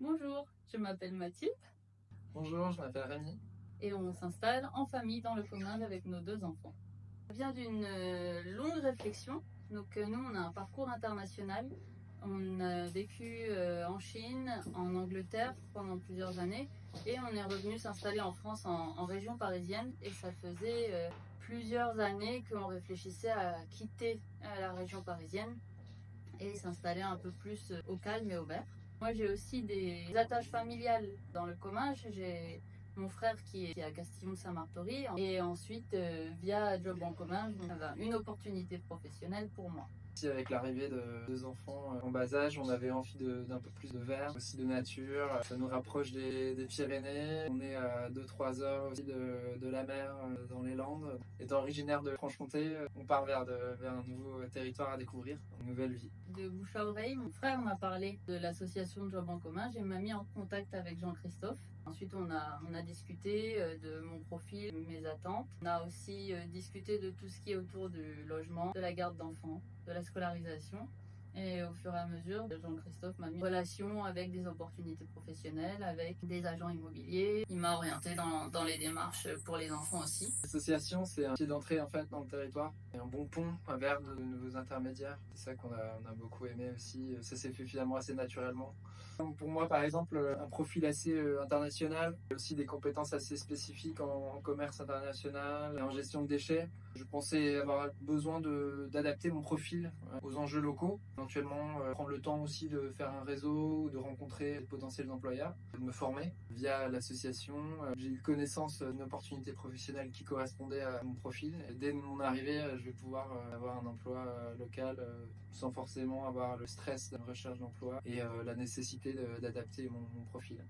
Bonjour, je m'appelle Mathilde Bonjour, je m'appelle Rémi. et on s'installe en famille dans le commun avec nos deux enfants. Ça vient d'une longue réflexion. Nous, on a un parcours international. On a vécu en Chine, en Angleterre pendant plusieurs années et on est revenu s'installer en France en région parisienne. Et ça faisait plusieurs années qu'on réfléchissait à quitter la région parisienne et s'installer un peu plus au calme et au vert. Moi, j'ai aussi des attaches familiales dans le Comminges. J'ai mon frère qui est à Castillon-Saint-Martory et ensuite, via Job en Comminges, on avait une opportunité professionnelle pour moi. Avec l'arrivée de deux enfants en bas âge, on avait envie d'un peu plus de verre, aussi de nature. Ça nous rapproche des Pyrénées. On est à 2-3 heures aussi de la mer dans les Landes. Étant originaire de Franche-Comté, on part vers un nouveau territoire à découvrir, une nouvelle vie. De bouche à oreille, mon frère m'a parlé de l'association Job en commun. J'ai m'a mis en contact avec Jean-Christophe. Ensuite, on a discuté de mon profil, mes attentes. On a aussi discuté de tout ce qui est autour du logement, de la garde d'enfants, de la scolarisation. Et au fur et à mesure, Jean-Christophe m'a mis en relation avec des opportunités professionnelles, avec des agents immobiliers. Il m'a orienté dans les démarches pour les enfants aussi. L'association, c'est un pied d'entrée en fait dans le territoire, et un bon pont vers de nouveaux intermédiaires. C'est ça qu'on a beaucoup aimé aussi. Ça s'est fait finalement assez naturellement. Donc pour moi, par exemple, un profil assez international, aussi des compétences assez spécifiques en commerce international et en gestion de déchets. Je pensais avoir besoin d'adapter mon profil aux enjeux locaux, éventuellement prendre le temps aussi de faire un réseau, de rencontrer de potentiels employeurs, de me former via l'association. J'ai eu connaissance d'une opportunité professionnelle qui correspondait à mon profil. Et dès mon arrivée, je vais pouvoir avoir un emploi local sans forcément avoir le stress de la recherche d'emploi et la nécessité d'adapter mon profil.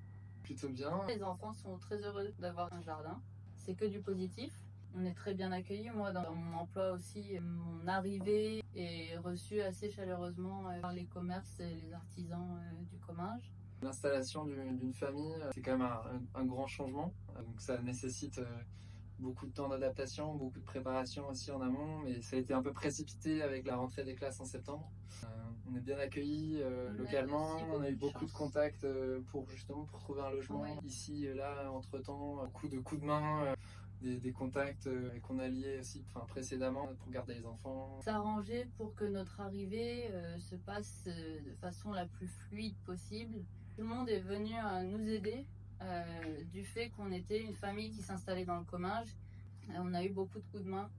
Plutôt bien. Les enfants sont très heureux d'avoir un jardin. C'est que du positif. On est très bien accueillis. Moi, dans mon emploi aussi, mon arrivée est reçue assez chaleureusement par les commerces et les artisans du Comminges. L'installation d'une famille, c'est quand même un grand changement. Donc ça nécessite beaucoup de temps d'adaptation, beaucoup de préparation aussi en amont, mais ça a été un peu précipité avec la rentrée des classes en septembre. On est bien accueillis localement, on a eu beaucoup de contacts pour justement pour trouver un logement. Ouais. Ici, là, entre-temps, beaucoup de coups de main, des contacts qu'on a liés aussi précédemment pour garder les enfants. S'arranger pour que notre arrivée se passe de façon la plus fluide possible. Tout le monde est venu nous aider du fait qu'on était une famille qui s'installait dans le Comminges. On a eu beaucoup de coups de main